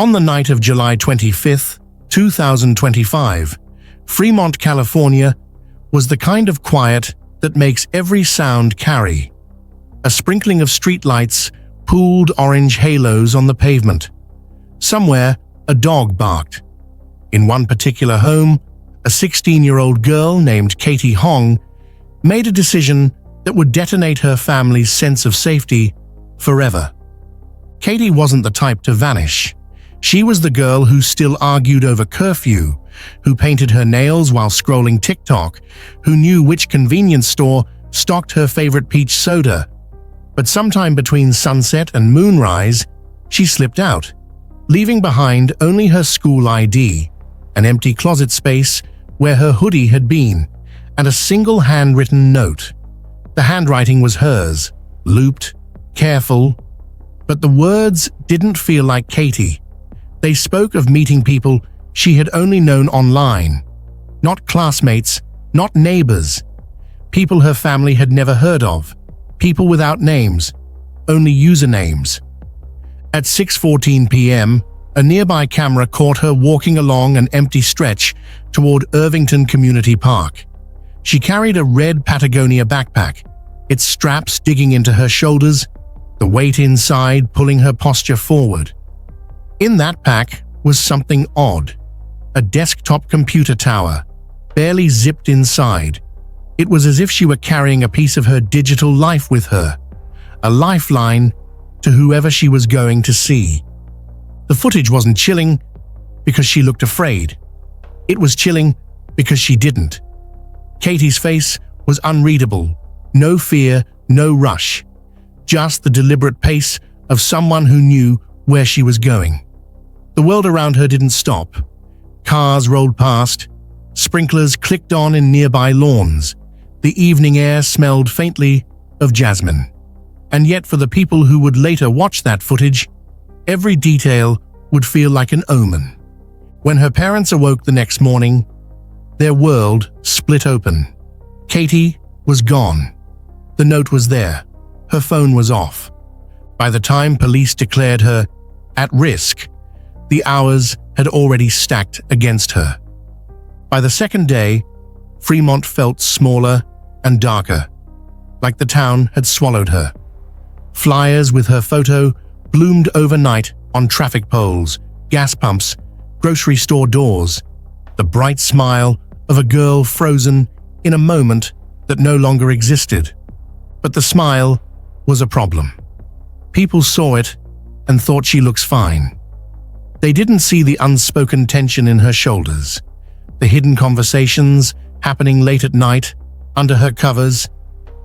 On the night of July 25, 2025, Fremont, California, was the kind of quiet that makes every sound carry. A sprinkling of streetlights pooled orange halos on the pavement. Somewhere, a dog barked. In one particular home, a 16-year-old girl named Katie Hong made a decision that would detonate her family's sense of safety forever. Katie wasn't the type to vanish. She was the girl who still argued over curfew, who painted her nails while scrolling TikTok, who knew which convenience store stocked her favorite peach soda. But sometime between sunset and moonrise, she slipped out, leaving behind only her school ID, an empty closet space where her hoodie had been, and a single handwritten note. The handwriting was hers, looped, careful, but the words didn't feel like Katie. They spoke of meeting people she had only known online, not classmates, not neighbors, people her family had never heard of, people without names, only usernames. At 6:14 p.m., a nearby camera caught her walking along an empty stretch toward Irvington Community Park. She carried a red Patagonia backpack, its straps digging into her shoulders, the weight inside pulling her posture forward. In that pack was something odd, a desktop computer tower, barely zipped inside. It was as if she were carrying a piece of her digital life with her, a lifeline to whoever she was going to see. The footage wasn't chilling because she looked afraid. It was chilling because she didn't. Katie's face was unreadable, no fear, no rush, just the deliberate pace of someone who knew where she was going. The world around her didn't stop. Cars rolled past, sprinklers clicked on in nearby lawns. The evening air smelled faintly of jasmine. And yet for the people who would later watch that footage, every detail would feel like an omen. When her parents awoke the next morning, their world split open. Katie was gone. The note was there. Her phone was off. By the time police declared her at risk, the hours had already stacked against her. By the second day, Fremont felt smaller and darker, like the town had swallowed her. Flyers with her photo bloomed overnight on traffic poles, gas pumps, grocery store doors, the bright smile of a girl frozen in a moment that no longer existed. But the smile was a problem. People saw it and thought she looks fine. They didn't see the unspoken tension in her shoulders, the hidden conversations happening late at night, under her covers,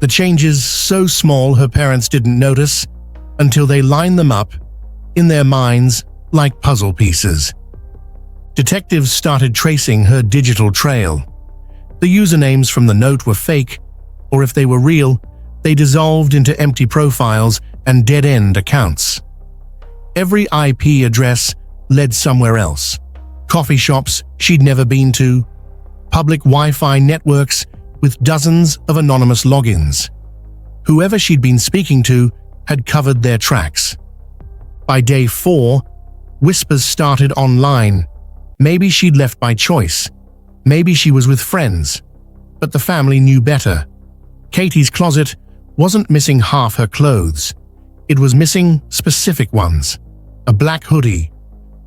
the changes so small her parents didn't notice until they lined them up in their minds like puzzle pieces. Detectives started tracing her digital trail. The usernames from the note were fake, or if they were real, they dissolved into empty profiles and dead-end accounts. Every IP address led somewhere else. Coffee shops she'd never been to, public Wi-Fi networks with dozens of anonymous logins. Whoever she'd been speaking to had covered their tracks. By day 4, whispers started online. Maybe she'd left by choice. Maybe she was with friends. But the family knew better. Katie's closet wasn't missing half her clothes. It was missing specific ones. A black hoodie,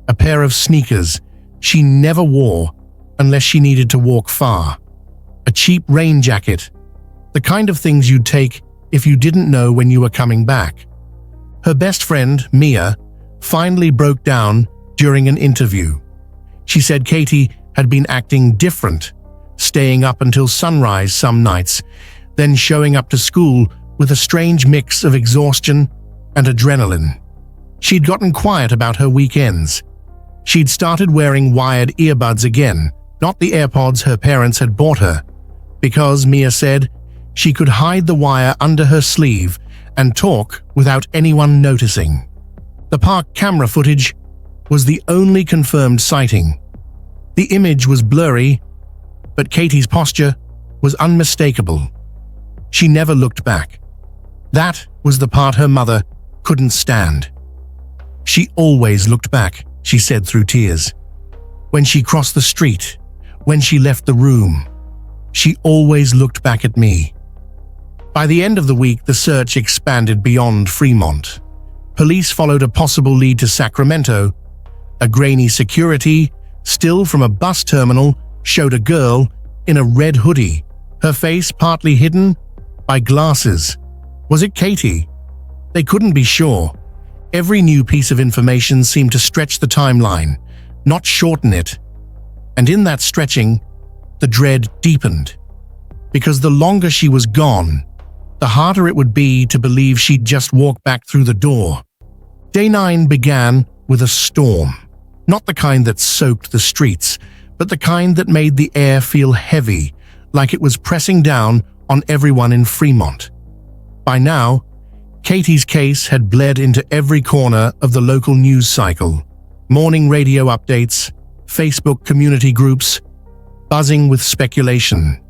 a pair of sneakers she never wore unless she needed to walk far, a cheap rain jacket, the kind of things you'd take if you didn't know when you were coming back. Her best friend, Mia, finally broke down during an interview. She said Katie had been acting different, staying up until sunrise some nights, then showing up to school with a strange mix of exhaustion and adrenaline. She'd gotten quiet about her weekends. She'd started wearing wired earbuds again, not the AirPods her parents had bought her, because, Mia said, she could hide the wire under her sleeve and talk without anyone noticing. The park camera footage was the only confirmed sighting. The image was blurry, but Katie's posture was unmistakable. She never looked back. That was the part her mother couldn't stand. She always looked back, she said through tears. When she crossed the street, when she left the room, she always looked back at me. By the end of the week, the search expanded beyond Fremont. Police followed a possible lead to Sacramento. A grainy security still from a bus terminal showed a girl in a red hoodie, her face partly hidden by glasses. Was it Katie? They couldn't be sure. Every new piece of information seemed to stretch the timeline, not shorten it. And in that stretching, the dread deepened. Because the longer she was gone, the harder it would be to believe she'd just walked back through the door. Day 9 began with a storm. Not the kind that soaked the streets, but the kind that made the air feel heavy, like it was pressing down on everyone in Fremont. By now, Katie's case had bled into every corner of the local news cycle. Morning radio updates, Facebook community groups, buzzing with speculation.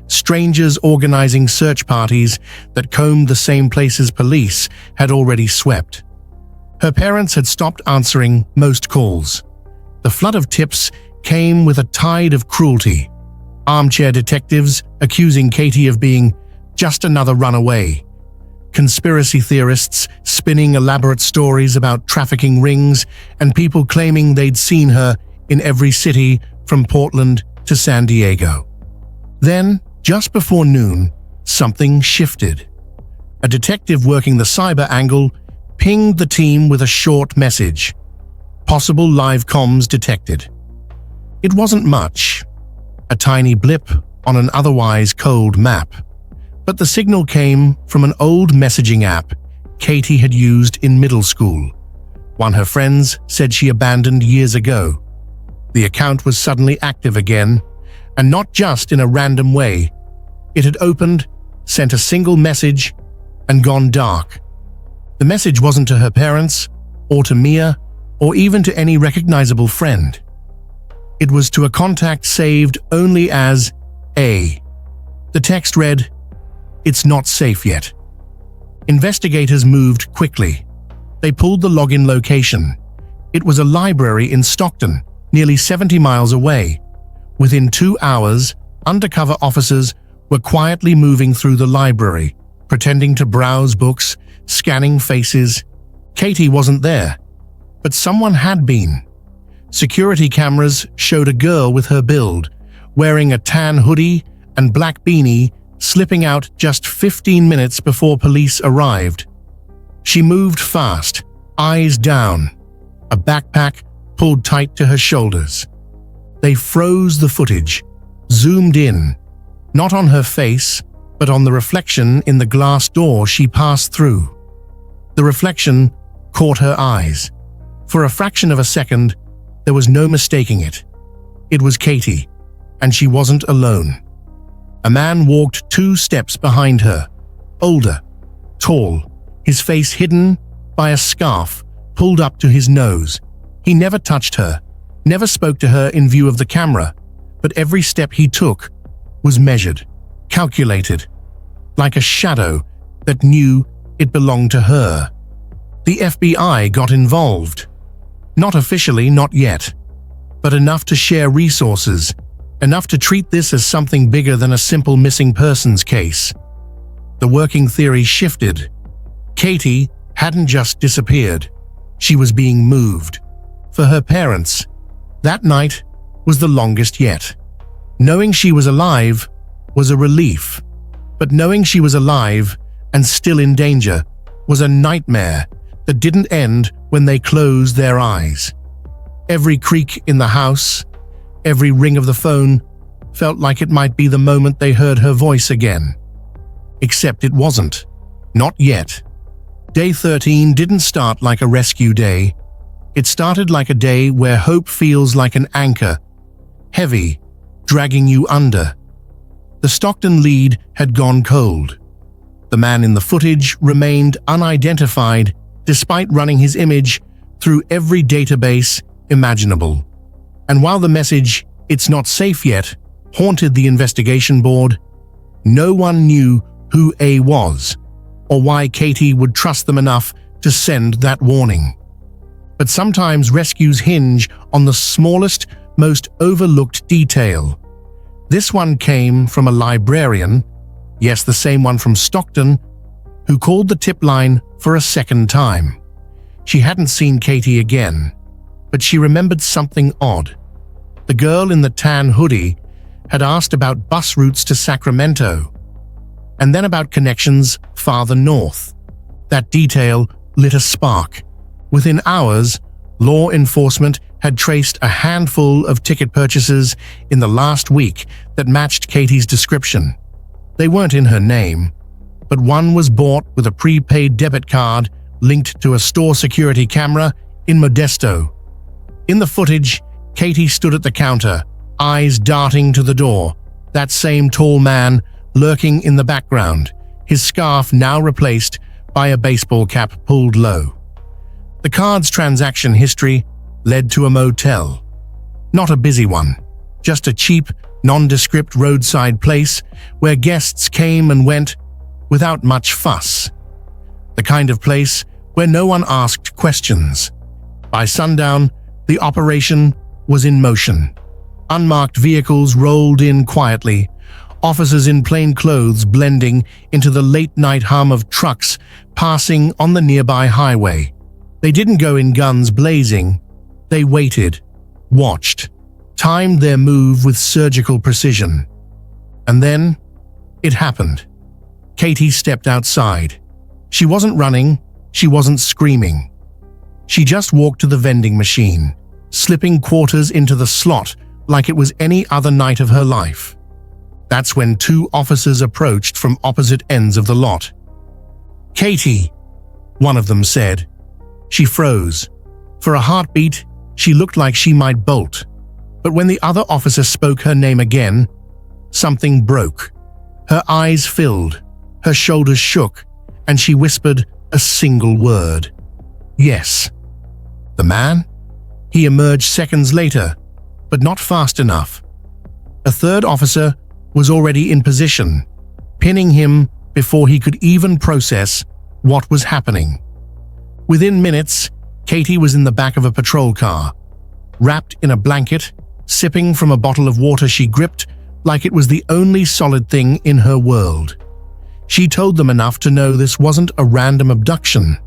Strangers organizing search parties that combed the same places police had already swept. Her parents had stopped answering most calls. The flood of tips came with a tide of cruelty. Armchair detectives accusing Katie of being just another runaway. Conspiracy theorists spinning elaborate stories about trafficking rings, and people claiming they'd seen her in every city from Portland to San Diego. Then, just before noon, something shifted. A detective working the cyber angle pinged the team with a short message. Possible live comms detected. It wasn't much, a tiny blip on an otherwise cold map. But the signal came from an old messaging app Katie had used in middle school, one her friends said she abandoned years ago. The account was suddenly active again, and not just in a random way. It had opened, sent a single message, and gone dark. The message wasn't to her parents, or to Mia, or even to any recognizable friend. It was to a contact saved only as A. The text read, "It's not safe yet." Investigators moved quickly. They pulled the login location. It was a library in Stockton, nearly 70 miles away. Within 2 hours, undercover officers were quietly moving through the library, pretending to browse books, scanning faces. Katie wasn't there, but someone had been. Security cameras showed a girl with her build, wearing a tan hoodie and black beanie, slipping out just 15 minutes before police arrived. She moved fast, eyes down, a backpack pulled tight to her shoulders. They froze the footage, zoomed in, not on her face, but on the reflection in the glass door she passed through. The reflection caught her eyes. For a fraction of a second, there was no mistaking it. It was Katie, and she wasn't alone. A man walked 2 steps behind her, older, tall, his face hidden by a scarf pulled up to his nose. He never touched her, never spoke to her in view of the camera, but every step he took was measured, calculated, like a shadow that knew it belonged to her. The FBI got involved. Not officially, not yet, but enough to share resources, enough to treat this as something bigger than a simple missing persons case. The working theory shifted. Katie hadn't just disappeared. She was being moved. For her parents, that night was the longest yet. Knowing she was alive was a relief, but knowing she was alive and still in danger was a nightmare that didn't end when they closed their eyes. Every creak in the house, every ring of the phone, felt like it might be the moment they heard her voice again. Except it wasn't. Not yet. Day 13 didn't start like a rescue day. It started like a day where hope feels like an anchor, heavy, dragging you under. The Stockton lead had gone cold. The man in the footage remained unidentified despite running his image through every database imaginable. And while the message, "It's not safe yet," haunted the investigation board, no one knew who A was or why Katie would trust them enough to send that warning. But sometimes rescues hinge on the smallest, most overlooked detail. This one came from a librarian, yes, the same one from Stockton, who called the tip line for a second time. She hadn't seen Katie again, but she remembered something odd. The girl in the tan hoodie had asked about bus routes to Sacramento, and then about connections farther north. That detail lit a spark. Within hours, law enforcement had traced a handful of ticket purchases in the last week that matched Katie's description. They weren't in her name, but one was bought with a prepaid debit card linked to a store security camera in Modesto. In the footage, Katie stood at the counter, eyes darting to the door, that same tall man lurking in the background, his scarf now replaced by a baseball cap pulled low. The card's transaction history led to a motel. Not a busy one, just a cheap, nondescript roadside place where guests came and went without much fuss. The kind of place where no one asked questions. By sundown, the operation was in motion. Unmarked vehicles rolled in quietly, officers in plain clothes blending into the late-night hum of trucks passing on the nearby highway. They didn't go in guns blazing. They waited, watched, timed their move with surgical precision. And then, it happened. Katie stepped outside. She wasn't running, she wasn't screaming. She just walked to the vending machine, slipping quarters into the slot like it was any other night of her life. That's when two officers approached from opposite ends of the lot. "Katie," one of them said. She froze. For a heartbeat, she looked like she might bolt. But when the other officer spoke her name again, something broke. Her eyes filled, her shoulders shook, and she whispered a single word. "Yes." The man? He emerged seconds later, but not fast enough. A third officer was already in position, pinning him before he could even process what was happening. Within minutes, Katie was in the back of a patrol car, wrapped in a blanket, sipping from a bottle of water she gripped like it was the only solid thing in her world. She told them enough to know this wasn't a random abduction,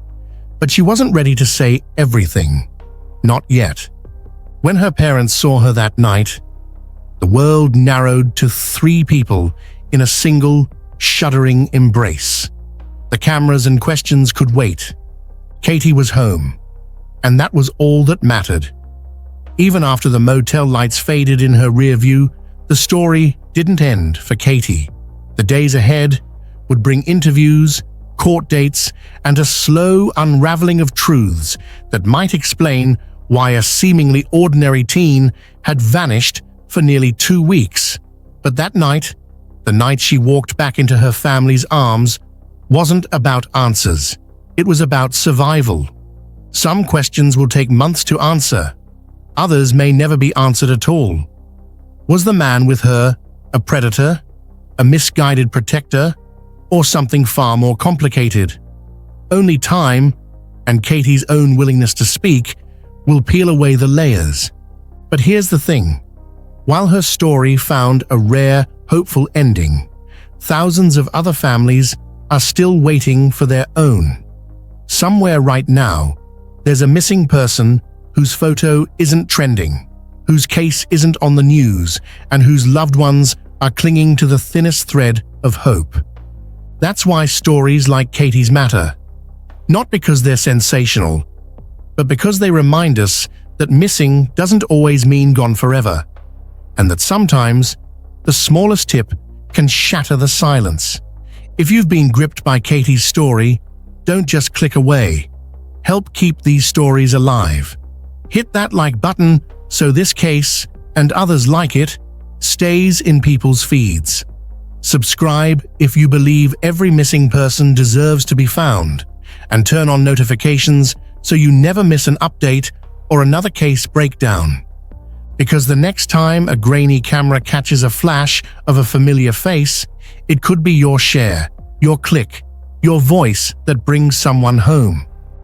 but she wasn't ready to say everything. Not yet. When her parents saw her that night, the world narrowed to 3 people in a single, shuddering embrace. The cameras and questions could wait. Katie was home, and that was all that mattered. Even after the motel lights faded in her rear view, the story didn't end for Katie. The days ahead would bring interviews, court dates, and a slow unraveling of truths that might explain why a seemingly ordinary teen had vanished for nearly 2 weeks. But that night, the night she walked back into her family's arms, wasn't about answers. It was about survival. Some questions will take months to answer. Others may never be answered at all. Was the man with her a predator, a misguided protector, or something far more complicated? Only time, and Katie's own willingness to speak, will peel away the layers. But here's the thing. While her story found a rare, hopeful ending, thousands of other families are still waiting for their own. Somewhere right now, there's a missing person whose photo isn't trending, whose case isn't on the news, and whose loved ones are clinging to the thinnest thread of hope. That's why stories like Katie's matter. Not because they're sensational, but because they remind us that missing doesn't always mean gone forever, and that sometimes the smallest tip can shatter the silence. If you've been gripped by Katie's story, don't just click away. Help keep these stories alive. Hit that like button so this case, and others like it, stays in people's feeds. Subscribe if you believe every missing person deserves to be found, and turn on notifications so you never miss an update or another case breakdown. Because the next time a grainy camera catches a flash of a familiar face, it could be your share, your click, your voice that brings someone home.